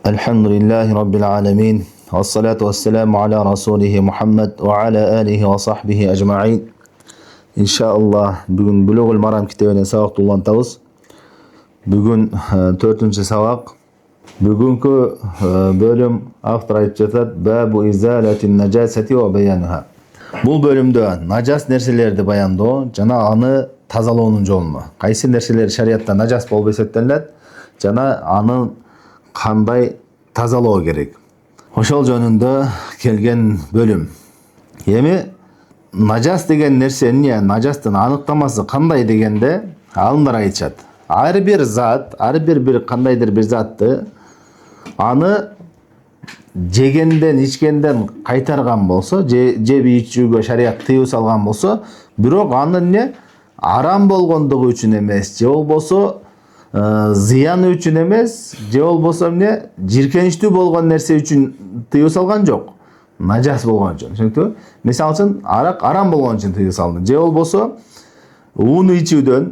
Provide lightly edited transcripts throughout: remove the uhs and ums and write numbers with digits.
Elhamdülillahi Rabbil alemin. Vessalatu vesselamu ala Rasulih Muhammed ve ala alihi ve sahbihi ecma'in. İnşallah bugün Bulugul Maram kitabından sabak tullantабыз. Bugün 4. sabak. Bugünkü bölüm автор айтып жатат: Babu izalatin najasati ve bayanuha. Бұл bölümde najas nerselerdi bayandоо жана аны тазалоонун жолуну. Кайсы нерселер шариятта najас болуп эсептелет жана аны кандай тазалоо керек. Ошол жөнүндө келген бөлүм. Эми najас деген нерсенин, najастын аныктамасы кандай дегенде алымдар айтышат. Ар бир зат, ар бир кандайдыр бир затты аны жегенден, ичкенден кайтарган болсо, жеп ичүүгө шарият тыюу салган болсо, бирок анын арам болгондугу үчүн эмес, же болбосо зыяны үчүн эмес, же болбосо жиркеничтүү болгон нерсе үчүн тыюу салган жок. Najас болгон үчүн. Түшүнүктүбү? Мисалы үчүн арак арам болгон үчүн тыюу салды. Же болбосо ууну ичүүдөн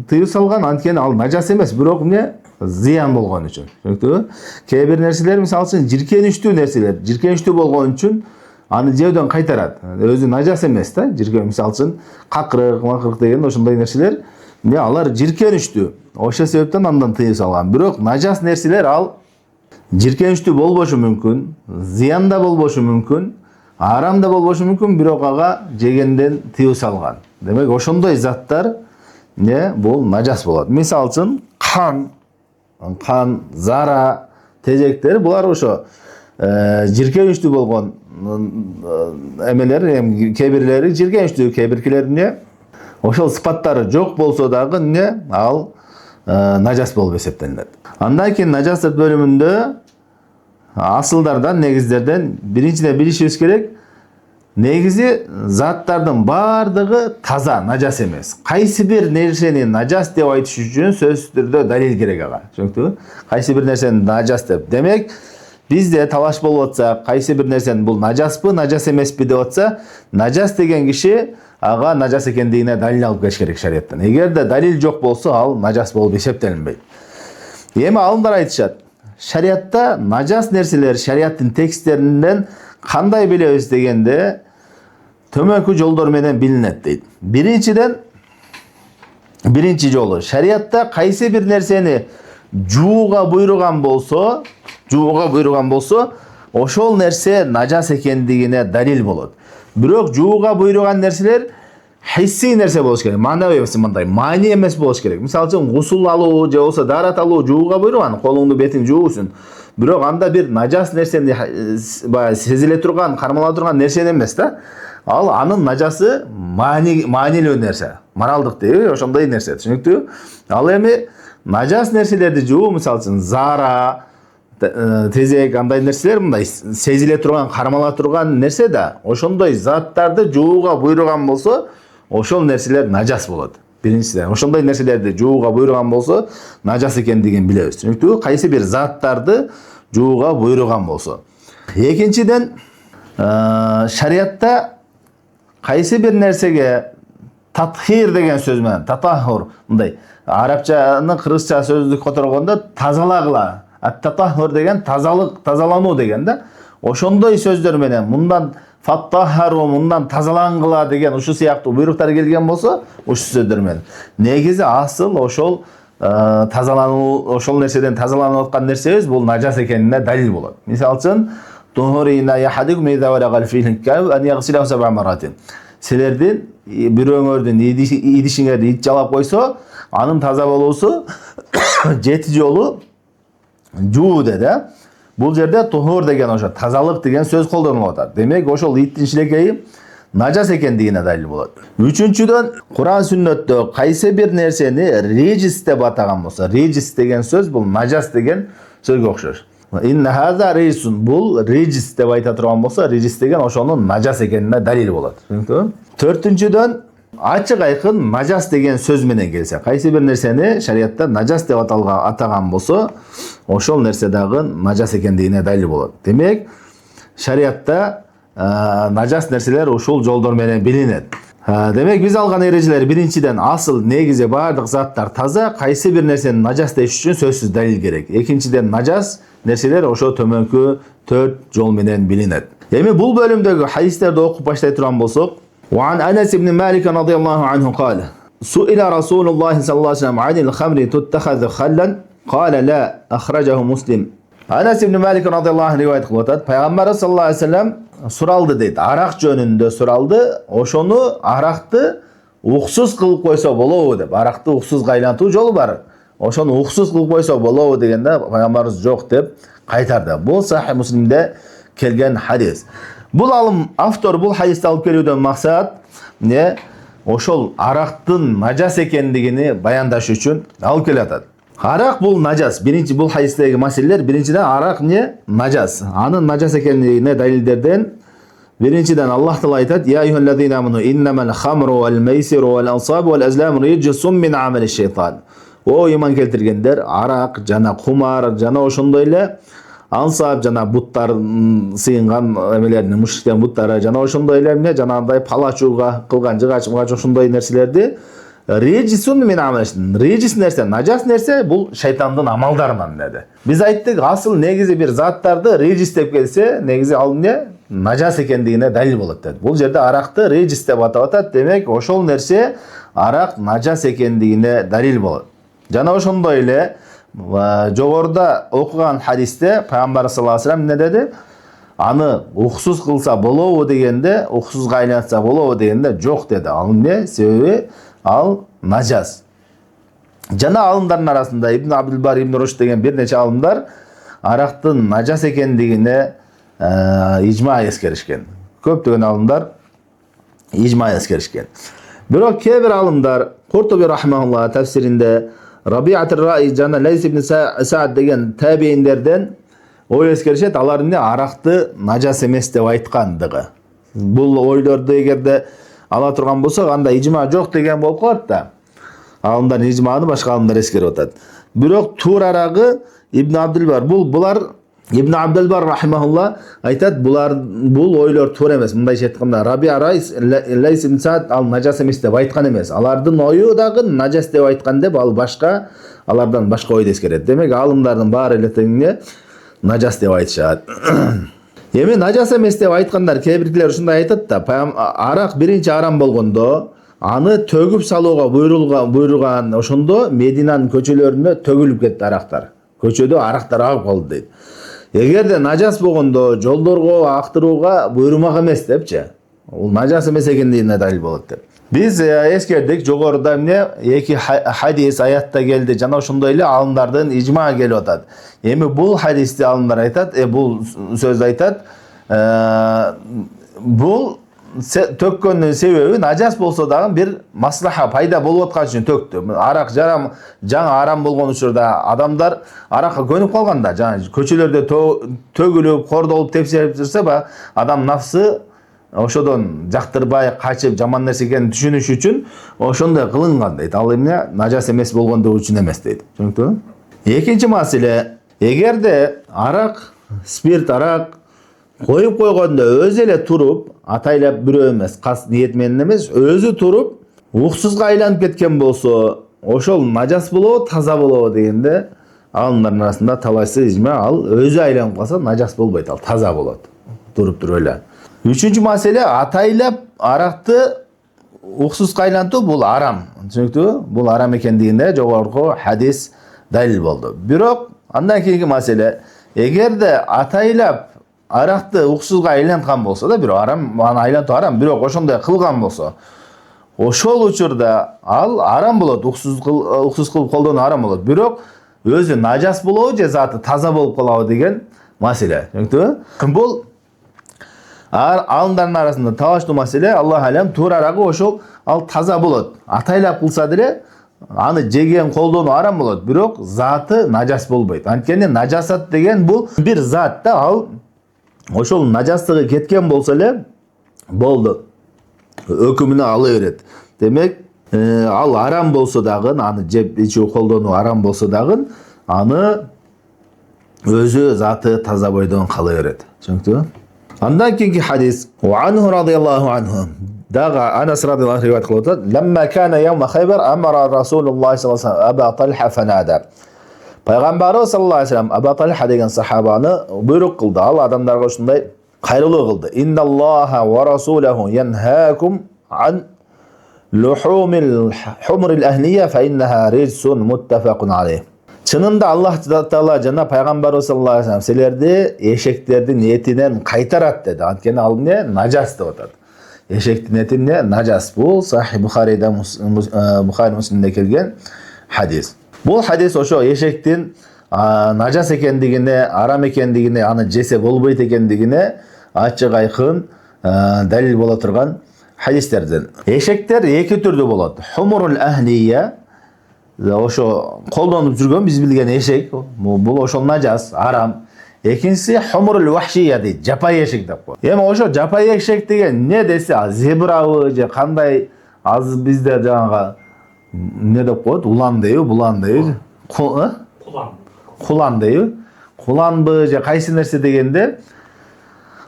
тыюу салган, анткени ал najас эмес, бирок зыян болгон үчүн. Түшүнүктүбү? Кээ бир нерселер мисалы үчүн жиркеничтүү нерселер, жиркеничтүү болгон үчүн аны жөөдөн кайтарат. Өзү najас эмес да. Жиркен мисалы үчүн какырык деген ошондой нерселер, алар жиркеничтүү. Ошол себептен андан тыюу салган. Бирок najас нерселер ал жиркеничтүү болбошу мүмкүн, зыян да болбошу мүмкүн, арам да болбошу мүмкүн, бирок ага жегенден тыюу салган. Демек ошондой заттар бул najас болот. Мисалы үчүн кан, зара, тежектер булар ошо жиркеничтүү болгон эмелер, кээ бирлери жиркеничтүү, кээ биркилери ошол сыпаттары жок болсо дагы ал najас болуп эсептелет. Андан кийин najастык бөлүмүндө асылдардан, негиздерден биринчиден билишибиз керек. Негизи заттардын бардыгы таза, najас эмес. Кайсы бир нерсени najас деп айтыш үчүн сөзсүз түрдө далил керек ага. Түшүнүктүбү? Кайсы бир нерсени najас деп. Демек, бизде талаш болуп атса, кайсы бир нерсени бул najаспы, najас эмеспи деп атса, najас деген киши ага najас экендигине далил алып келиш керек шарияттан. Эгерде далил жок болсо, ал najас болуп эсептелинбейт. Эми алымдар айтышат, шариятта najас нерселер шарияттын тексттеринен кандай билебиз дегенде төмөнкү жолдор менен билинет дейт. Биринчи жолу, шариятта кайсы бир нерсени жууга буйруган болсо, ошол нерсе najас экендигине далил болот. Бирок жууга буйруган нерселер хисси нерсе болуш керек. Манабый эмес, мындай маани эмес болуш керек. Мисалы үчүн гусул алуу же болбосо даарат алуу жууга буйруган, колуңду бетиң жуу үчүн. Бирок анда бир najас нерсени сезиле турган, кармала турган нерсе эмес да. Ал анын najасы маанилүү нерсе, моралдык дейби, ошондой нерсе. Түшүнүктүбү? Ал эми najас нерселерди жуу, мисалы үчүн зара, тезек, андай нерселер мындай сезиле турган, кармала турган нерсе да, ошондой заттарды жууга буйруган болсо, ошол нерселер najас болот. Биринчиден, ошондой нерселерди жууга буйруган болсо, najас экендигин билебиз. Түшүнүктүбү? Кайсы бир заттарды жууга буйруган болсо. Экинчиден, шариятта кайсы бир нерсеге татхир деген сөз менен, татахур, мындай арабчаны кыргызча сөздүк которгондо тазалагыла. Ат-татахур деген тазалык, тазалануу деген да. Ошондой сөздөр менен мындан фаттахару, мындан тазалангыла деген ушу сыяктуу буйруктар келген болсо, ушу сөздөр менен. Негизи асыл ошол тазалануу, ошол нерседен тазаланып аткан нерсебиз бул najас экенине далил болот. Мисалы үчүн силердин бирөөңөрдүн идишиңерди ит жалап койсо, анын таза болуусу 7 жолу жуу деди. Бул жерде тухур деген ошо тазалык деген сөз колдонулуп атат. Демек, ошол иттин шилекейи najас экендигине далил болот. Үчүнчүдөн, Куран сүннөттө кайсы бир нерсени режис деп атаган болсо, режис деген сөз бул najас деген сөзгө окшош. Инна хаза рейсун, бул режис деп айта турган болсо, режис деген ошонун najас экенине далил болот. Түшүнүктүбү? Төртүнчүдөн, ачык айкын najас деген сөз менен келсе, кайсы бир нерсени шариятта najас деп атаган болсо, ошол нерсе дагы najас экендигине далил болот. Демек, шариятта najас нерселер ушул жолдор менен билинет. Демек биз алган эрежелер биринчиден асыл негизи бардык заттар таза, кайсы бир нерсени нажас деш үчүн сөзсүз далил керек. Экинчиден нажас нерселер ошо төмөнкү 4 жол менен билинет. Эми бул бөлүмдөгү хадистерди окуп баштай турган болсок, وعن أنس بن مالك رضي الله عنه قال سئل رسول الله صلى الله عليه وسلم عن الخمر تتخذ خلا قال لا أخرجه مسلم. Anas ibn Malik radıyallahu anh rivayet kılıp atat. Peygamber sallallahu aleyhi ve sellem suraldı deydi. Arak jönündө suraldı. Oşonu araktı uksuz kılıp koysa bolobu dep. Arakты uksuz kaylantуу jolu bar. Oşonu uksuz kılıp koysa bolobu degende Peygamberimiz jok dep kaytardı. Bu Sahih Müslim'de kelgen hadis. Bul alım avtor bul hadisти алып келүүдөн maksat ne? Oşol araktın najas ekendigini bayandaş үчүн алып келатат. Arak bul najas. Birinci bul hadisteki meseleler. Birinciden arak ne? Najas. Anın najas ekenliğine dalillerden birinciden Allah Teala aytat: "Ya eyyühellezine amenu innemel hamru vel meisiru vel ansabu vel azlamu ricsun min ameli şeytan." O iman keltirgenler arak, jana kumar, jana oşondoyle ansab jana buttар сыйынган эмелерни мушриктен буттары жана ошондой эле эмне жанагындай палачууга кылган жыгач ошондой нерселерди Rejisун мен амалышын. Rejis нерсе, нажас нерсе бул шайтандын амалдарынан деди. Биз айттык, асыл негизи бир заттарды rejis деп келсе, негизи ал эмне? Нажас экендигине далил болот деди. Бул жерде аракты rejis деп атап атат. Демек, ошол нерсе арак нажас экендигине далил болот. Жана ошондой эле жогоруда окуган хадисте Пайгамбар саллаллаху алейхи ва саллям эмне деди? Аны уксуз кылса болобу дегенде, уксузга айлантса болобу дегенде жок деди. Ал эмне? Себеби ал нажас. Жана алымдардын арасында Ибн Абдул-Бар, Ибн Рушд деген бир нече алымдар арактын нажас экендигине ижма эскеришкен. Көптөгөн алымдар ижма эскеришкен. Бирок кээ бир алымдар Куртуби рахмаулла тафсиринде Рабиатур Раи жана Лейс ибн Саад деген табииндерден ой эскеришет, алар эмне аракты нажас эмес деп айткандыгы. Бул ойлорду эгерде ала турган болсок, анда ижма жок деген болуп калат да. Алымдардын ижманы башка алымдар эскерип атат. Бирок туурарагы Ибн Абдул-Бар, булар Ибн Абдул-Бар рахимахулла айтат, бул ойлор туура эмес. Мындайча айтканда Рабиа Райс Лейс ибн Саад ал нажас эмес деп айткан эмес. Алардын ою дагы нажас деп айткан деп ал башка, алардан башка ойду эскерет. Демек алымдардын баары эле теңне нажас деп айтышат. Эми нажас эмес деп айткандар кээ биркилер ушундай айтат да, арак биринчи арам болгондо аны төгүп салууга буйруган ошондо Мединанын көчөлөрүнө төгүлүп кетти арактар. Көчөдө арактар агып калды дейт. Эгерде нажас болгондо жолдорго актырууга буйрумак эмес депчи. Бул нажас эмес экендигине далил болот деп. Биз эскердик жогоруда эмне эки хадис аятта келди, жана ошондой эле алымдардын ижма келип атат. Эми бул хадисти алымдар айтат, бул сөздү айтат. Бул төккөндүн себеби нажас болсо дагы бир маслаха пайда болуп аткан үчүн төктү. Арак жаңы арам болгон учурда адамдар аракка көнүп калганда, жаңы көчөлөрдө төгүлүп, кордолуп, тепселип жүрсө, адам нафсы ошодон жактырбай, качып, жаман нерсе экенин түшүнүш үчүн ошондой кылынган дейт. Ал эмне нажас эмес болгондугу үчүн эмес дейт. Түшүнүктүбү? Экинчи маселе, эгерде арак, спирт арак коюп койгондо өзү эле туруп, атайлап бирөө эмес, кас ниет менен эмес, өзү туруп, уксузга айланып кеткен болсо, ошол нажас болобу, таза болобу дегенде, алымдардын арасында талайсы ижма, ал өзү айланып калса нажас болбойт, ал таза болот. Туруп туруп эле. Үчүнчү маселе, атайлап аракты уксузга айлантуу бул арам. Түшүнүктүбү? Бул арам экендигине жогорку хадис далил болду. Бирок андан кийинки маселе, эгерде атайлап аракты уксузга айланткан болсо да, бирок арам, аны айлантуу арам, бирок ошондой кылган болсо, ошол учурда ал арам болот, уксуз кылып колдонуу арам болот. Бирок өзү нажас болобу же заты таза болуп калабы деген маселе. Түшүнүктүбү? Бул алымдардын арасында талаштуу маселе, Аллах алам, туурарагы ошол ал таза болот. Атайлап кылса деле аны жеген колдонуу арам болот, бирок заты нажас болбойт. Анткени нажасат деген бул бир зат да, ал ошол нажастыгы кеткен болсо эле болду. Өкүмүнө ала берет. Демек, ал арам болсо дагы, аны жеп ичүү колдонуу арам болсо дагы, аны өзү заты таза бойдон кала берет. Түшүнүктүбү? Андан кийинки хадис: "Ва анху радияллаху анху Дагы Анас радиаллаху анху риваят кылып атат. Ламма кана яума Хайбар амара Расулуллах саллаллаху алейхи ва саллям Аба Талха фанада. Пайгамбарыбыз саллаллаху алейхи ва саллям Аба Талха деген сахабаны буйрук кылды. Ал адамдарга ушундай кайрылуу кылды. Инналлаха ва расулаху янхакум ан лухумил хумрил ахлия фа иннаха рижсун муттафакун алейх. Чынында Аллах Таала жана пайгамбарыбыз саллаллаху алейхи ва саллям силерди эшектердин этинен кайтарат деди. Анткени ал эмне нажас деп атат. Эшектин эти эмне нажас. Бул Сахих Бухарида Бухари Муслимде келген хадис. Бул хадис ошо эшектин нажас экендигине, арам экендигине, аны жесе болбойт экендигине ачык айкын далил боло турган хадистерден. Эшектер эки түрдүү болот. Хумурул ахлия ошо колдонуп жүргөн биз билген эшек, бул ошол нажас, арам. Экинчиси хумурул вахшия дейт, жапай эшек деп коет. Эми ошо жапай эшек деген эмне десе, зебрабы же кандай азыр бизде жанагы эмне деп коет, улан дейби, булан дейби, кулан дейби, куланбы же кайсы нерсе дегенде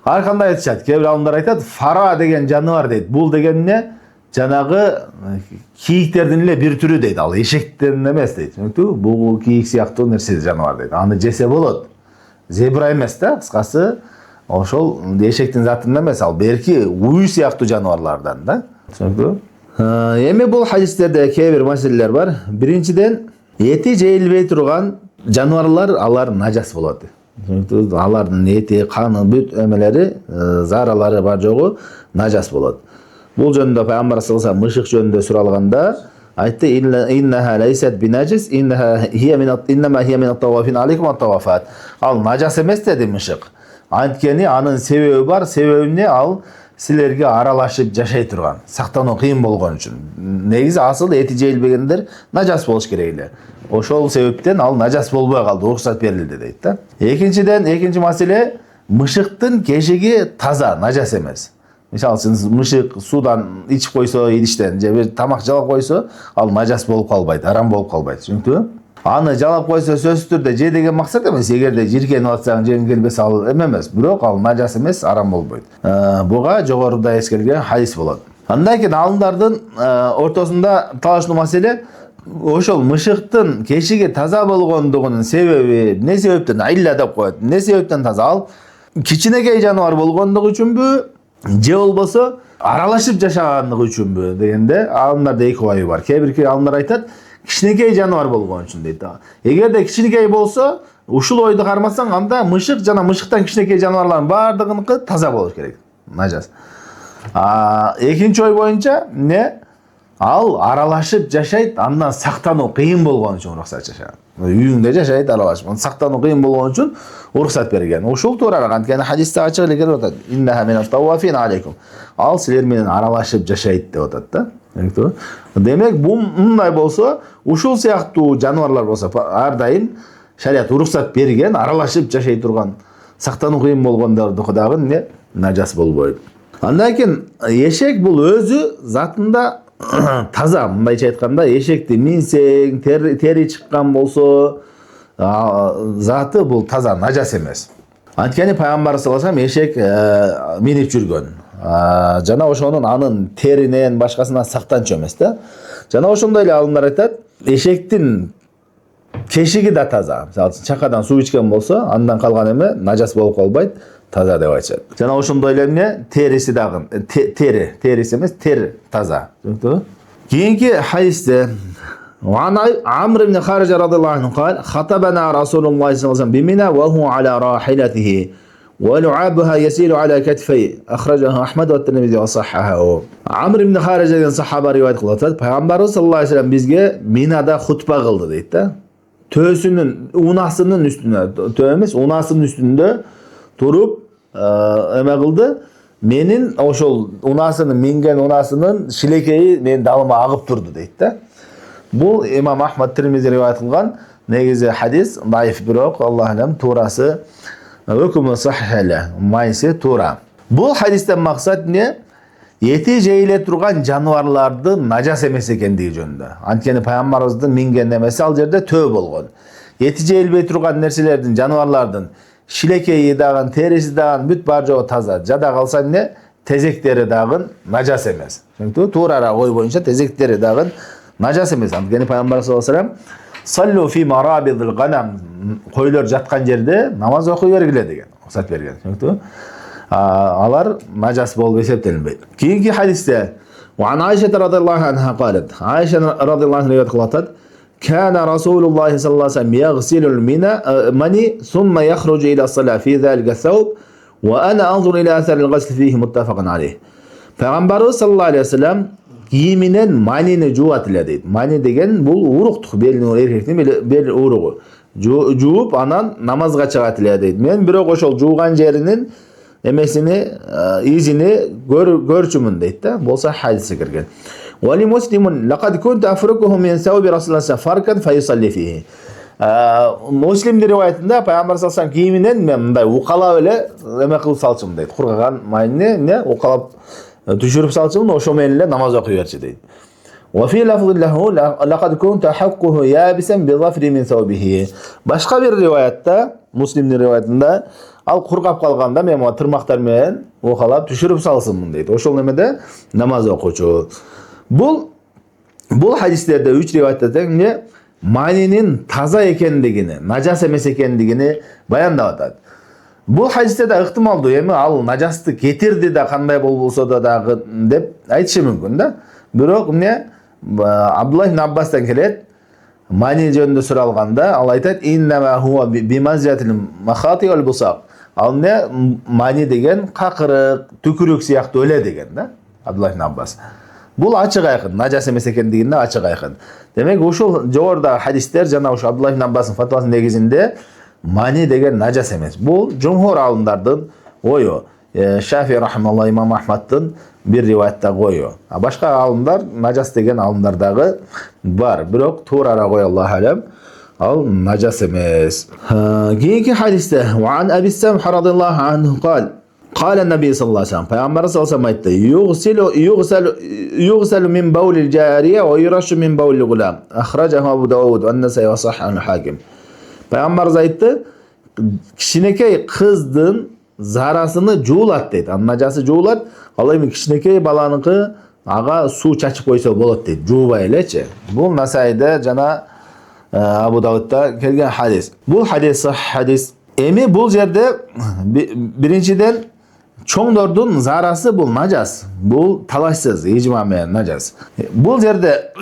ар кандай айтышат. Кээ бир адамдар айтат, фара деген жаныбар дейт. Бул деген эмне? Жанагы кийиктердин эле бир түрү дейт. Ал эшектен эмес дейт. Бул кийик сыяктуу нерсе жаныбар дейт. Аны жесе болот. Зебра эмес да, кыскасы ошол эшектин затынан эмес, ал берки уй сыяктуу жаныбарлардан да. Түшүнүктүү? Эми бул хадистерде кээ бир маселелер бар. Биринчиден, эти жейилбей турган жаныбарлар алар нажас болот. Алардын эти, каны, бүт эмелери, заралары бар жогу нажас болот. Бул жөнүндө пайгамбар саллаллаху алейхи ва саллям мышык жөнүндө суралганда айтты: иннаха лайсат бинажис, иннаха хия мин ат-тавафин алейкум ат-тавафат. Ал нажас эмес деди мышык. Анткени анын себеби бар, себебине ал силерге аралашып жашай турган, сактануу кыйын болгон үчүн. Негизи асыл эти жейилбегендер нажас болуш керек эле. Ошол себептен ал нажас болбой калды, уруксат берилди дейт да. Экинчи маселе, мышыктын кешиги таза, нажас эмес. Мисалы үчүн мышык суудан ичип койсо, идиштен же бир тамак жалап койсо, ал нажас болуп калбайт, арам болуп калбайт, түшүнүктүбү? Аны жалап койсо сөзсүз түрдө же деген максат эмес. Эгерде жиркенип атсаң, жең келбесе ал эмес, бирок ал нажас эмес, арам болбойт. Буга жогоруда эскерилген хадис болот. Андан кийин алымдардын ортосунда талашуу маселе ошол мышыктын кешиги таза болгондугунун себеби эмне себептен айла деп коет. Эмне себептен таза? Ал кичинекей жаныбар болгондугу үчүнбү же болбосо аралашып жашагандыгы үчүнбү дегенде алымдарда эки ой бар. Кээ бир алымдар айтат, кичинекей жаныбар болгон үчүн дейт. Эгерде кичинекей болсо, ушул ойду кармасаң, анда мышык жана мышыктан кичинекей жаныбарлардын баардыгыныкы таза болуш керек, нажас. Экинчи ой боюнча эмне? Ал аралашып жашайт, андан сактануу кыйын болгон үчүн уруксат жашаган. Үйүндө жашайт, аралашып, сактануу кыйын болгон үчүн уруксат берилген. Ушул туура, анткени хадисте ачык эле келип атат. Иннаха минат тавафин алейкум. Ал силер менен аралашып жашайт деп атат да. Демек, бул мындай болсо, ушул сыяктуу жаныбарлар болсо, ар дайым шарият уруксат берген, аралашып жашай турган, сактануу кыйын болгондорду дагы эмне? Нажас болбойт. Андан кийин эшек бул өзү затында таза. Мындайча айтканда, эшекти минсең, тери чыккан болсо, заты бул таза, нажас эмес. Анткени пайгамбар саллаллаху алейхи ва саллям эшек минип жүргөн. Жана ошонун анын теринен башкасынан сактанчу эмес да. Жана ошондой эле алымдар айтат, эшектин кешиги да таза. Мисалы үчүн чакадан суу ичкен болсо, андан калган эме нажас болуп калбайт, таза деп айтышат. Жана ошондой эле эмне? Териси дагы, териси эмес, тери таза. Түшүнүктүбү? Кийинки хадисте عمرو بن خارجة رضي الله عنه قال خطبنا رسول الله صلى الله عليه وسلم بمنى وهو على راحلته ولعابها يسير على كتفيه أخرجه أحمد والترمذي وصححه. Amr ibn Харижа деген сахаба риваят кылып атат. Пайгамбарыбыз саллаллаху алейхи ва саллям бизге Минада хутба кылды дейт да. Төөсүнүн, унасынын үстүнө, төө эмес, унасынын үстүндө туруп эме кылды. Менин ошол унасынын, минген унасынын шилекейи менин далыма агып турду дейт да. Бул имам Ахмад Тирмизи риваят кылган негизи хадис, даиф бирок Аллах алам туурасы өкүмү сахих эле, майсы туура. Бул хадистен максат эмне? Эти жейиле турган жаныбарлардын нажас эмес экендиги жөнүндө. Анткени пайгамбарыбыздын минген немеси ал жерде төө болгон. Эти жейилбей турган нерселердин, жаныбарлардын шилекейи дагы, териси дагы бүт бар жогу таза. Жада калса эмне? tezekleri dagın najas emes. Tuğrara koy boyunca tezekleri dagın najas emes. Antkeni Peygamber sallallahu aleyhi ve sellem sallu fi marabidil ganam, koylar jatkan yerde namaz okuy bergile degan ruxsat bergen. Alar najas bolуп esептелинбейт. Keyingi hadiste وعن عائشة رضي الله عنها قالت عائشة رضي الله عنها قالت كان رسول الله صلى الله عليه وسلم يغسل المني ثم يخرج إلى الصلاة في ذلك الثوب وأنا أنظر إلى أثر الغسل فيه متفق عليه. Peygamberimiz sallallahu aleyhi ve sellem giyiminen manini juvatile deydi. Mani degen bul uruqtuk, belin erkektin bel uruğu. Juup anan namazga çıgatile deydi. Men birok oşol juugan jerinin emesini, izini görçümün deydi da. Bolsa hadisi kirgen. Ve li muslimun laqad kuntu afrukuhu min thawbi Rasulullah farkan fayusalli fihi. Muslim rivayetinde Peygamber sallallahu aleyhi ve sellem giyiminen men mınday uqalap ele eme kılıp salçım deydi. Kurgagan manini ne uqalap düşürüp salçım oşo menile namaz okuy berçi deydi. Ve fi lafzin lehu laqad kuntu ahakkuhu yabisen bi zafri min thawbihi. Başka bir rivayette, Muslim'in rivayetinde al kurgap kalganda men o tırmaklar menen uqalap düşürüp salsınmın deydi. Oşol nemede namaz okuçu. Bu hadislerde 3 rivayette ne maninin taza ekendigini, najas emes ekendigini bayandap atat. Bu hadiste de ıhtimaldı emi al najasты getirdi de kanday bolsa da dagı dep aytышы mümkün da. Birok ne Abdullah ibn Abbas'tan kelet mani jönündө suralganda al aytat innama huwa bimanzilatil makhati wal busaq. Al ne mani degen kakırık, tükürük siyaktı öyle degen da Abdullah ibn Abbas. Bu açık aykın, najas emes ekendiginde açık aykın. Demek uşul jogorda hadisler jana uşu Abdullah ibn Abbas'ın fatvasının negizinde mani degen najas emes. Bu jumhur alimdardın oyu. Şafii rahimallah İmam Ahmad'ın bir rivayette koyu. Başka alimler najas degen alimdardagı var. Birok tuğrara koy Allah alem. Al najas emes. Keyinki hadiste ve an Ebi Semh radıyallahu anhu kal. قال النبي صلى الله عليه وسلم Peygamber sallallahu aleyhi ve sellem yughsalu min bawlil cariye ve yurashu min bawlil gulam. Ahrajahu Abu Davud ve Nesai ve sahhahu Hakim. Peygamber aytты, kişinekey kızdın zarasını juulat deydi. Najası juulat. Al эми kişinekey balanıkı aga su çaçıp koysa bolat deydi. Juubay eleçi. Bu Nesai'de jana Abu Davud'da kelgen hadis. Bu hadis sahih hadis. Emi bu yerde birinciden çoğdordun zarası bu najas. Bu talaşsız, icma menen najas. Bu yerde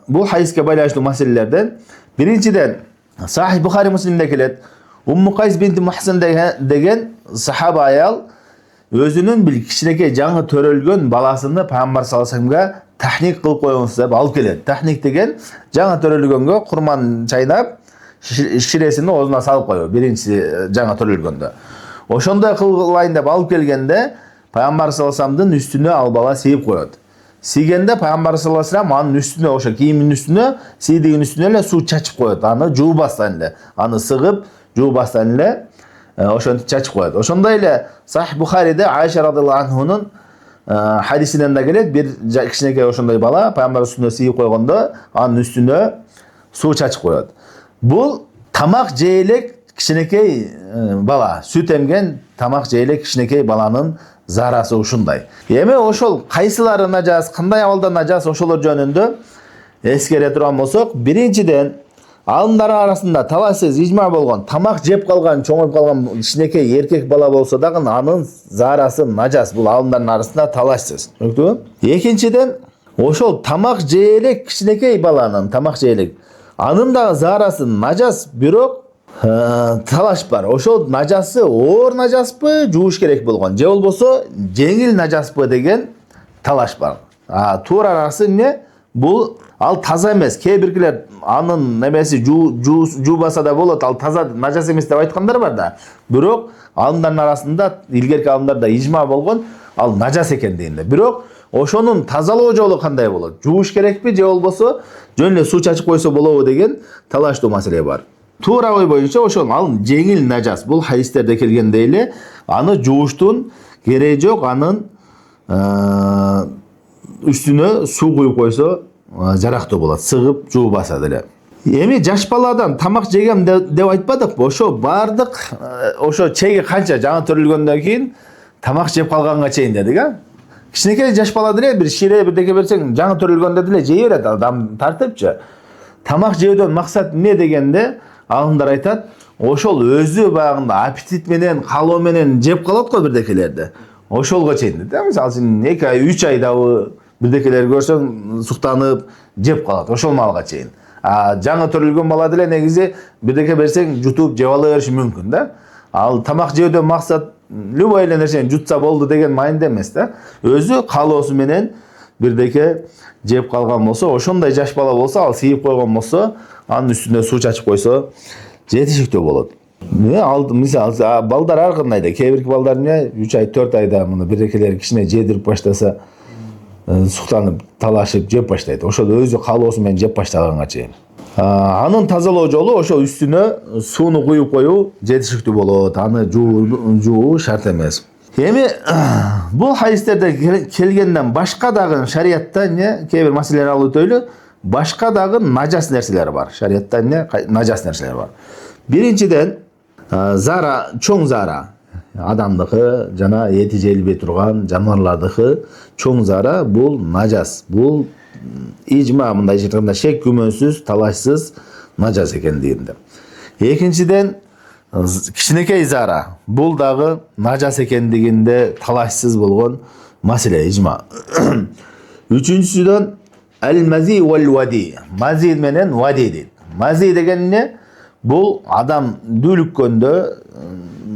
bu hadiske baylaşlı meselelerden birinciden Sahih Bukhari Müslim'de kelet Ummu Qays binti Muhsin degen sahaba ayal özünün bir kişideki жаңы törölgön balasını Peygamber sallallahu aleyhi ve sellem'e tahnik kılıp koyunuz dep alıp kelet. Tahnik degen жаңы törölgөнгө kurman çaynap şiresini ozuna salıp koyuyor. Birinci жаңы törölgöndө. Oşonda kıllayın dep alıp kelgende Peygamber sallallahu aleyhi ve sellem'in üstüne al bala seyip koyuyor. Sigende Peygamber sallallahu aleyhi ve sellem anın üstüne oşo kiyimin üstüne siydiğin üstüne su çaçıp koyuyor. Anı juubastan ile. Anı sığıp juubastan ile oşonu çaçıp koyuyor. Oşonda ile Sahih Bukhari'de Ayşe radıyallahu anhu'nun hadisinden de gelet bir kişineke oşonday bala Peygamber üstüne siyip koyganda anın üstüne su çaçıp koyuyor. Bu tamak jeylek kişinekey bala süt emgen tamak jeylek kişinekey balanın zarası uşunday. Eme oşol kayсылары najas, kандай абалда najas oşolor jönündө eskere турган болсок, биринчиден алымдар арасында талашсыз ижма болгон, тамак жеп калган, чоңоюп калган кичинекей эркек бала болсо дагы анын зарасы najas. Бул алымдардын арасында талашсыз. Түшүндүңбү? Экинчиден ошол тамак жээлек кичинекей баланын тамак жээлек анын дагы зарасы najas, бирок талаш бар. Ошол najасы оор najаспы, жууш керек болгон. Же болбосо жеңил najаспы деген талаш бар. Туура арасы эмне? Бул ал таза эмес. Кээ биркилер анын немеси жуубаса да болот, ал таза najас эмес деп айткандар бар да. Бирок алымдардын арасында илгерки алымдарда ижма болгон, ал najас экендигинде. Бирок ошонун тазалоо жолу кандай болот? Жууш керекпи же болбосо жөн эле суу чачып койсо болобу деген талаштуу маселе бар. Тура ой боюнча ошол ал жеңил najас. Бул хадистерде келгендей эле аны жууштун кереги жок, анын үстүнө суу куюп койсо жарактуу болот, сыгып жуубаса деле. Эми жаш баладан тамак жегем деп айтпадыкпы? Ошо бардык ошо чеги канча жаңы төрөлгөндөн кийин тамак жеп калганга чейин дедик, а? Кичинекей жаш бала деле бир шире бирдеке берсең, жаңы төрөлгөндө деле жей берет, адам тартыпчы. Тамак жеудөн максат эмне дегенде, алымдар айтат, ошол өзү багында аппетит менен, калоо менен жеп калат го бирдекелерди. Ошолго чейин да, мисалы сен 2 ай, 3 айдабы бирдекелер көрсөң суктанып жеп калат, ошол малга чейин. Жаңы төрөлгөн бала деле негизи бирдеке берсең жутуп жеп ала бериши мүмкүн да. Ал тамак жеудөн максат любой эле нерсени жутса болду деген майында эмес да. Өзү калоосу менен бирдеке жеп калган болсо, ошондой жаш бала болсо, ал сыйып койгон болсо, анын үстүнө суу чачып койсо жетишиктүү болот. Мисалы балдар ар кандай да, кээ бирки балдар 3 ай, 4 айда муну бирдекелер кичине жедирип баштаса, суктанып, талашып жеп баштайт. Ошол өзү калоосу менен жеп баштаганга чейин. Анын тазалоо жолу ошо үстүнө сууну куюп коюу жетишиктүү болот. Аны жуу шарт эмес. Эми бул хадистерде келгенден башка дагы шариятта кээ бир маселелер алып өтөйлү. Башка дагы нажас нерселер бар. Шариятта нажас нерселер бар. Биринчиден зара, чоң зара. Адамдыкы жана эти желбей турган жаныбарлардыкы чоң зара бул нажас. Бул ижма, мындай айтканда шек күмөнсүз, талашсыз нажас экендигинде. Экинчиден кичинекей зара. Бул дагы нажас экендигинде талашсыз болгон маселе, ижма. Үчүнчүсүдөн ал-мази вал-вади. Мази менен вади дейт. Мази деген эмне? Бул адам дүүлүккөндө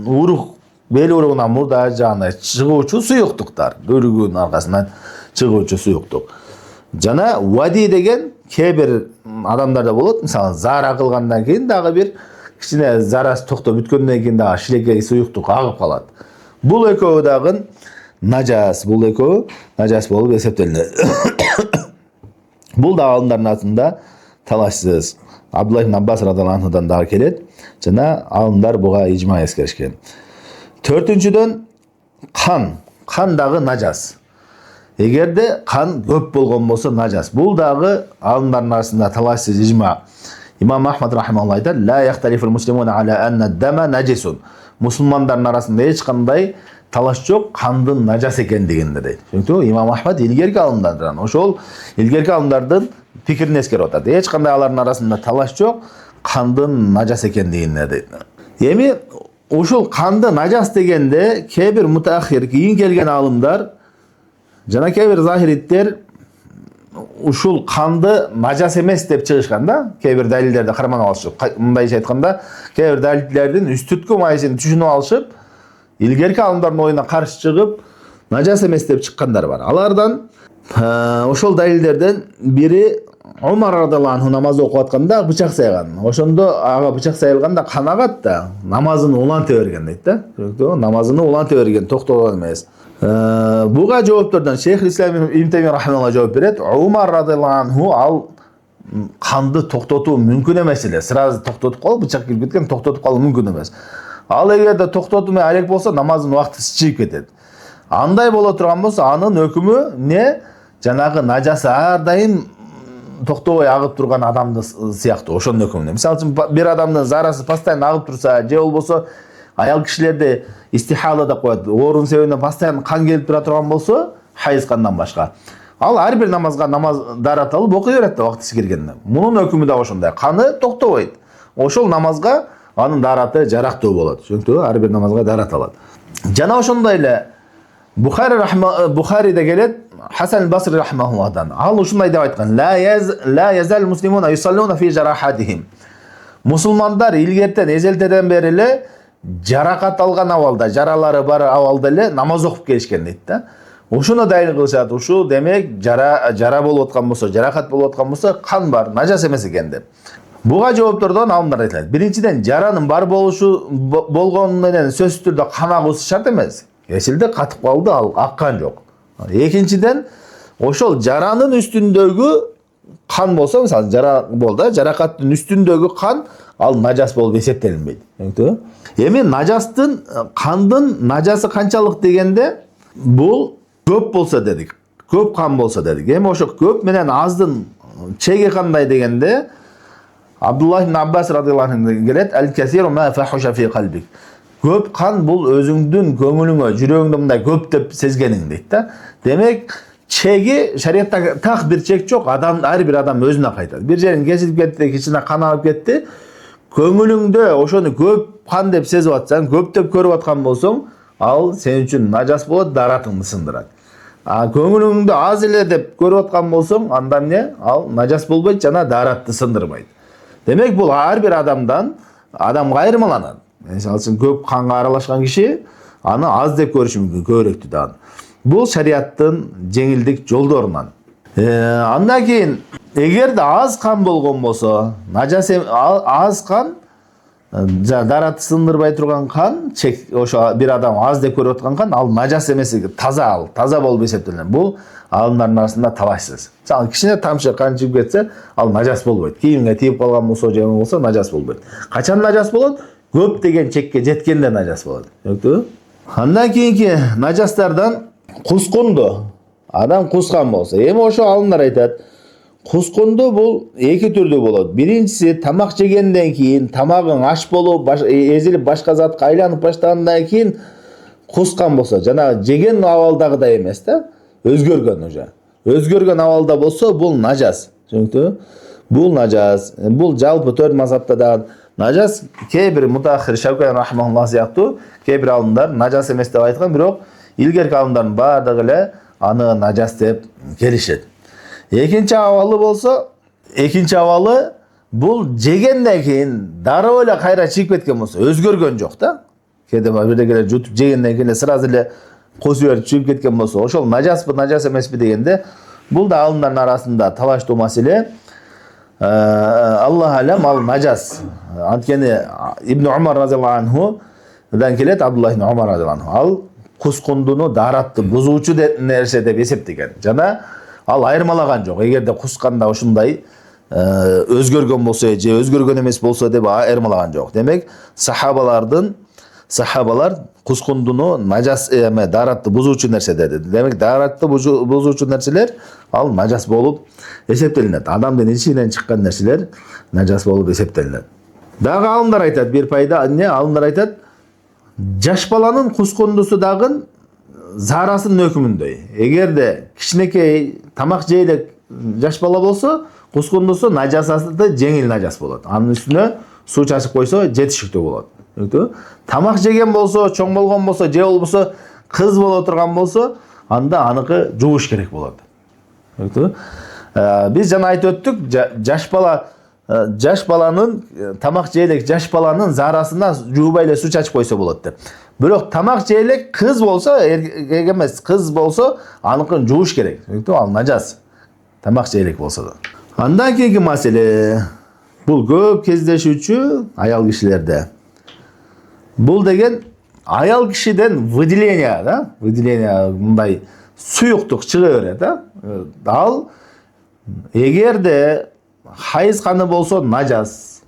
урук, бел уругунан мурда жана чыгуучу суюктуктар. Дүүлүгүнүн аркасынан чыгуучу суюктук. Жана вади деген кээ бир адамдарда болот. Мисалы, зара кылгандан кийин дагы бир кичине зарасы токтоп бүткөндөн кийин дагы шилекей суюктук агып калат. Бул экөө дагы нажас, бул экөө нажас болуп эсептелинет. Бул да алымдардын артында талашсыз. Абдуллах ибн Аббас радыйаллаху анхудан дагы келет. Жана алымдар буга ижма эскеришкен. Төртүнчүдөн кан дагы нажас. Эгерде кан көп болгон болсо нажас. Бул дагы алымдардын арасында талашсыз ижма. Имам Ахмад рахимахуллах айтат: "Ла яхталифул муслимуна аля анна дама наджисун." Мусулмандардын арасында эч кандай талаш жок, кандын нажас экендигинде дейт. Чөнки Имам Ахмад илгерки алымдардан, ошол илгерки алымдардын пикирин эскерип атат. Эч кандай алардын арасында талаш жок, кандын нажас экендигинде дейт. Эми ошол канды нажас дегенде кээ бир мутаахир, кийин келген алымдар жана кээ бир захириттер ушул канды нажас эмес деп чыгышкан да. Кээ бир далилдерди карманып алышып, мындайча айтканда, кээ бир далилдердин үстүрткү мааниsin түшүнүп алышып, илгерки алымдардын оюна каршы чыгып, нажас эмес деп чыккандар бар. Алардан ошол далилдерден бири Умар радыйаллаху анху намаз окуп атканда бычак сайган. Ошондо ага бычак сайылганда кан агат да, намазын уланта берген дейт да. Намазын уланта берген, токтогон эмес. Буга жооптордон Шейх Ислам ибн Таймия рахимахуллах жооп берет. Умар радыйаллаху анху ал канды токтотуу мүмкүн эмес эле. Сразу токтотуп калып, бычак кирип кеткен, токтотуп калуу мүмкүн эмес. Ал эгерде токтотуу алек болсо, намаздын убакыты чыгып кетет. Андай боло турган болсо, анын өкүмү не? Жанагы нажасы ар дайым токтобой агып турган адамды сыяктуу, ошондой өкүмү. Мисалы үчүн бир адамдын зарасы постоянно агып турса, же болбосо аял кишилерде истихала деп коет, оорун себебинен постоянно кан келип тура турган болсо, хайыз кандан башка. Ал ар бир намазга намаз дарат алып окуй берет да убактысы киргенде. Мунун өкүмү да ошондой. Каны токтобойт. Ошол намазга анын дараты жарактуу болот. Чөнки ар бир намазга дарат алат. Жана ошондой эле Бухариде келет, Хасан аль-Басри рахимахуллахдан. Ал ушундай деп айткан: "Ла язал муслимуна юсаллуна фи жарахатихим." Мусулмандар илгертен, эжелтеден бери эле жаракат алган абалда, жаралары бар абалда эле намаз окуп келишкен дейт да. Ушуну далил кылышат. Ушу демек жара болуп аткан болсо, жаракат болуп аткан болсо, кан бар, нажас эмес экен деп. Буга жооптордон алымдар айтат. Биринчиден, жаранын бар болушу болгону менен сөзсүз түрдө кан агуусу шарт эмес. Эсилде катып калды, ал аккан жок. Экинчиден, ошол жаранын үстүндөгү кан болсо, мисалы жара болду, жаракаттын үстүндөгү кан ал нажас болуп эсептелинбейт. Эми нажастын, кандын нажасы канчалык дегенде, бул көп болсо дедик. Көп кан болсо дедик. Эми ошо көп менен аздын чеги кандай дегенде, Абдуллах ибн Аббас радыйаллаху анху келет: "Ал-касиру ма фахуша фи қалбик." Köp kan bul özüңdүn көңүлүңө, жүрөгүңдө мындай көп деп сезгениң дейт да. Демек, чеги шариатта так бир чек жок. Адам, ар бир адам өзүнө кайтат. Бир жерин кесип кетти, кичине кан алып кетти. Көңүлүңдө ошону көп кан деп сезип атсаң, көп деп көрүп аткан болсоң, ал сен үчүн нажас болот, даратыңды сындырат. Көңүлүңдө аз эле деп көрүп аткан болсоң, анда эмне? Ал нажас болбойт жана даратты сындырбайт. Демек, бул ар бир адамдан адамга айырмаланат. Мисалы үчүн көп канга аралашкан киши аны аз деп көрүшү мүмкүн, көбүрөөктү дагы. Бул шариаттын жеңилдик жолдорунан. Андан кийин, эгерде аз кан болгон болсо, нажас аз кан, даратты сындырбай турган кан, чек ошо бир адам аз деп көрүп аткан кан, ал нажас эмес, таза болуп эсептелет. Бул алымдардын арасында талашсыз. Мисалы, кичине тамчы кан чыгып кетсе, ал нажас болбойт. Кийимге тийип калган болсо, же болсо нажас болбойт. Качан нажас болот? Көп деген чекке жеткенде нажас болот. Түшүнүктүбү? Андан кийинки нажастардан кускунду. Адам кускан болсо, эми ошо алымдар айтат, кускунду бул эки түрдүү болот. Биринчиси, тамак жегенден кийин тамагың аш болуп, эзилип башка затка айланып баштагандан кийин кускан болсо, жана жеген абалдагыдай эмес да, өзгөргөн уже. Өзгөргөн абалда болсо, бул нажас. Түшүнүктүбү? Бул нажас. Бул жалпы 4 мазхабта да нажас. Кээ бир мутаахир Шавкани рахмауллах сыяктуу кээ бир алымдар нажас эмес деп айткан, бирок илгерки алымдардын баардыгы эле аны нажас деп келишет. Экинчи абалы бул жегенден кийин дароо эле кайра чыгып кеткен болсо, өзгөргөн жок да. Кээде бирдекелер жутуп жегенден кийин сразу эле косуп берип чыгып кеткен болсо, ошол нажаспы, нажас эмеспи дегенде, бул да алымдардын арасында талаштуу маселе. Аллах алам, ал нажас. Анткени Ибн Умар разияллаху анхудан келет, Абдуллах ибн Умар разияллаху анху, ал кускундуну, даратты бузуучу нерсе деп эсептеген. Жана ал айырмалаган жок. Эгерде кусканда ушундай өзгөргөн болсо же өзгөргөн эмес болсо деп айырмалаган жок. Демек, сахабалар кускундуну нажас даратты бузуучу нерсе деди. Демек, даратты бузуучу нерселер ал нажас болуп эсептелинет. Адамдын ичинен чыккан нерселер нажас болуп эсептелинет. Дагы алымдар айтат, бир пайда, алымдар айтат, жаш баланын кускундусу дагы зарасынын өкүмүндөй. Эгерде кичинекей тамак жей жаш бала болсо, кускундусу нажасаты жеңил нажас болот. Анын үстүнө суу чачып койсо, жетишиктүү болот. Тамак жеген болсо, чоң болгон болсо, же болбосо кыз боло турган болсо, анда аныкы жууш керек болот. Биз жана айтып өттүк, жаш баланын, тамак жейлек жаш баланын зарасына жуубай эле суу чачып койсо болот деп. Бирок тамак жейлек кыз болсо, эркек эмес, кыз болсо, аныкын жууш керек. Ал нажас. Тамак жейлек болсо да. Андан кийинки маселе, бул көп кездешүүчү аял кишилерде. Бул деген аял кишиден выделение, да? Выделение мындай суюктук чыга берет, да? Ал эгерде хайыз каны болсо нажас,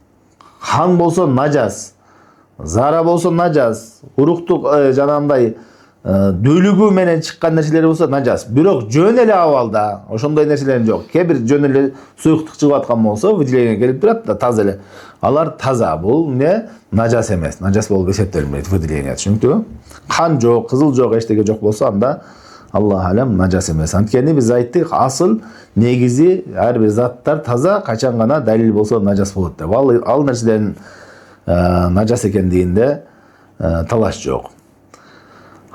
хан болсо нажас, зара болсо нажас, уруктук жанагындай дөлүгү менен чыккан нерселер болсо нажас. Бирок жөн эле абалда ошондой нерселер жок. Кээ бир жөн эле суюктук чыгып аткан болсо, выделение келип турат да, таза эле. Алар таза, бул не нажас эмес, нажас болуп эсептелбейт выделение, түшүнүктүбү? Кан жок, кызыл жок, эчтеке жок болсо, анда Аллах алам нажас эмес. Анткени биз айттык, асыл негизи ар бир заттар таза, качан гана далил болсо нажас болот деп. Ал нерселердин нажас экендигинде талаш жок.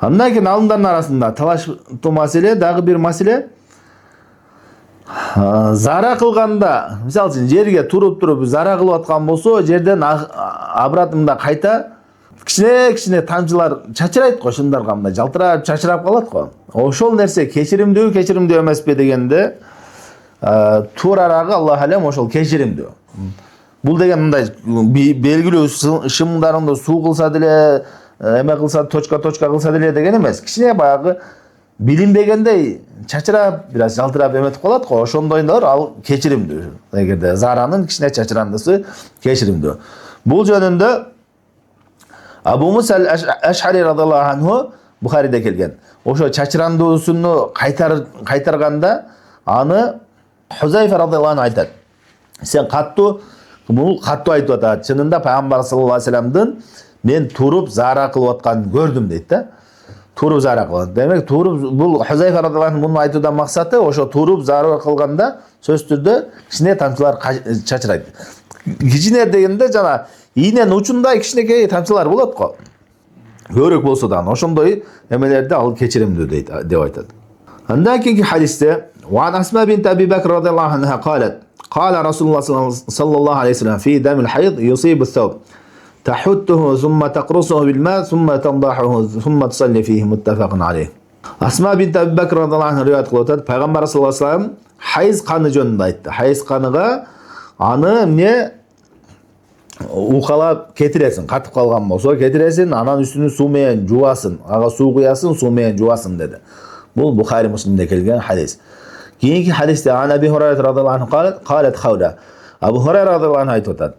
Андан кийин алымдардын арасында талаштуу маселе, дагы бир маселе, зара кылганда, мисалы үчүн жерге туруп зара кылып аткан болсо, жерден обратында кайта кичине тамчылар чачырайт го, шындарга мындай жалтырап чачырап калат го. Ошол нерсе кечиримдүү эмеспи дегенде, туурарагы Аллах алам ошол кечиримдүү. Бул деген мындай белгилүү шымдарыңды суу кылса деле, эме кылса, точка кылса деле деген эмес. Кичине баягы билинбегендей чачырап, бир аз жалтырап эметип калат го. Ошондойлор ал кечиримдүү. Эгерде заранын кичине чачырандысы кечиримдүү. Бул жөнүндө Абу Муса аль-Аш'ари радhiyallahu anhu Бухариде келген. Ошо чачырандуусуну кайтарганда аны Хузайфа радhiyallahu anhu айтат. Сен каттуу айтып атат. Чынында пайгамбар саллаллаху алейхи вассаламдын men turup zara kılıp atkanын gördüm deydi da. Turup zara kılgan. Demek turup bul Huzayfa radhiyallahu anh bunun aytıdan maksatı oşo turup zara kılganda söz türdü kişine tamçılar çaçıraydı. Kişine degende jana iğnenin ucunda kişineke tamçılar bolat ko. Körük bolsa da oşondoy emelerde al keçirim deydi dep aytadi. Andan keyingi hadiste Van Asma bint Abi Bakr radhiyallahu anha qalat qala Rasulullah sallallahu aleyhi ve sellem fi damil hayd yusibu thawb tahuttuhu thumma taqrusuhu bil ma thumma tandahuhu thumma tusalli fihi muttafaqun aleyh. Asma bint Abi Bakr radhiyallahu anha rivayet kılıp atadi. Peygamber sallallahu aleyhi ve sellem hayız kanı jönündө aytты. Hayız kanıga anı ne ukalap ketiresin, katıp kalgan bolsa ketiresin, anan üstünü su menен jubasın, aga su kuyasın, su menен jubasın dedi. Bu Bukhari Müslim'de kelgen hadis. Keyingi hadiste an Abi Hurayra radhiyallahu anhu qalat Khawla. Abu Hurayra radhiyallahu anhu aytып atadi.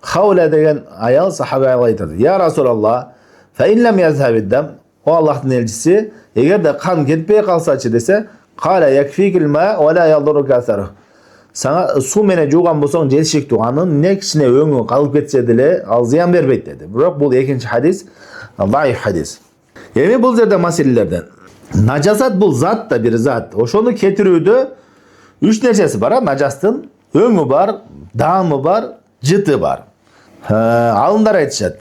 Khawla degen ayal sahabe aytadi. Ya Rasulullah, fa in lam yazhabid dam, o Allah'ın elçisi, eğer de kan ketpey kalsaçı dese, qala yakfikil ma ve la yadurruka atharuh. Sana su mene jugan bolsong жетишиктүү анын не кичине өңү калып кетсе деле ал зыян бербейт деди. Бирок бул экинчи hadis даиф hadis. Эми бул жерде маселелерден najasat бул зат да бир зат. Ошону кетирүүдө үч нерсеси бар. Najastын өңү бар, даамы бар, жыты бар. Алымдар айтышат.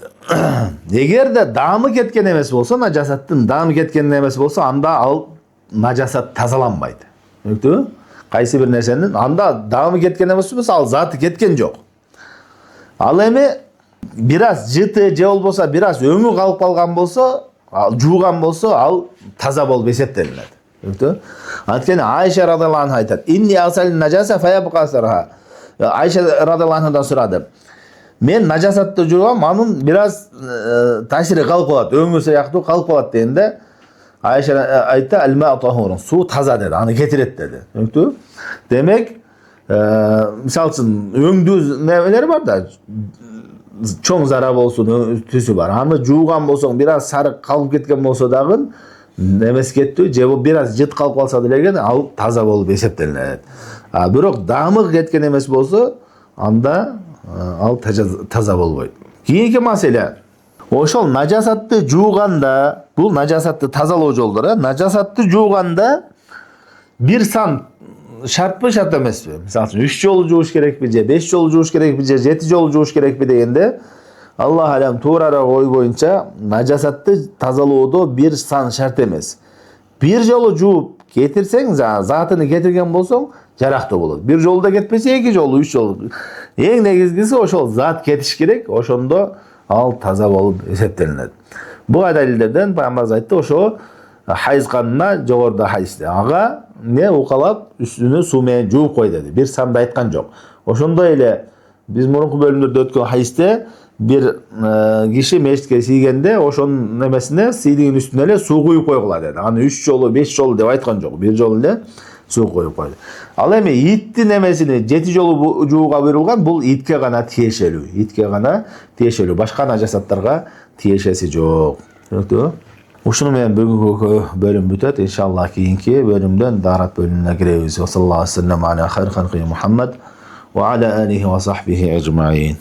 Эгер де даамы кеткен эмес болсо, najasаттын даамы кеткен эмес болсо, анда ал najasat тазаланбайт. Түшүндүңбү? Кайсы бир нерсенин анда даамы кеткен эмес болсо, ал заты кеткен жок. Ал эми бир аз жыты же болбосо бир аз өңү калып калган болсо, жууган болсо, ал таза болуп эсептелинет. Түшүндүңбү? Анткени Айша радhiyallahu anha айтат: "Инни асалин najasa фаябqa асарха." Айша радhiyallahu anhaдан сурады. Мен najasатты жуугам, анын бир аз таасири калып калат, өңү сыяктуу калып калат дегенде Ayşe aytты alma tahurun. Su taza dedi. Anı getirет dedi. Түшүндүңбү? Demek misal üчүн өңдүү неmeleri бар да. Чоң зара болсун, түсү бар. Аны жууган болсоң, бир аз сарык калып кеткен болсо дагы немес кеттү, же бир аз жыт калып калса деле ал таза болуп эсептелинет. Бирок даамы кеткен эмес болсо, анда ал таза болбойт. Кийинки маселе ошол najasatты жууганда, бул najasatты тазалоо жолдору, najasatты жууганда бир сан шартпы, шарт эмеспи? Мисалы үчүн 3 жолу жууш керекпи, же 5 жолу жууш керекпи, же 7 жолу жууш керекпи дегенде, Аллах алам туурара ой боюнча najasatты тазалоодо бир сан шарт эмес. Бир жолу жууп кетирсең, затыны кетирген болсоң, жарактуу болот. Бир жолу да кетпесе, 2 жолу, 3 жолу. Эң негизгиси ошол зат кетиш керек, ошондо ал таза болуп эсептелинет. Буга далилдерден Пайгамбарыбыз айтты, ошо хайыз канына жогоруда хайызды. Ага не укалап үстүнө суу менен жууп кой деди. Бир санды айткан жок. Ошондой эле биз мурунку бөлүмдөрдө өткөн хайызде бир киши мешитке тийгенде ошонун немесине сийдигин үстүнө эле суу куюп койгула деди. Аны 3 жолу, 5 жолу деп айткан жок. Бир жолу эле суу коюп койду. Ал эми иттин немесини 7 жолу жууга буйрулган, бул итке гана тиешелүү. Итке гана тиешелүү. Башка najasаттарга тиешеси жок. Түшүндүңбү? Ушуну менен бүгүнкү бөлүм бүтөт. Иншаллах кийинки бөлүмдөн дарат бөлүмүнө киребиз. Саллаллаху алейхи ва саллям аля хайр халқи Мухаммад ва аля алихи ва сахбихи ажмаин.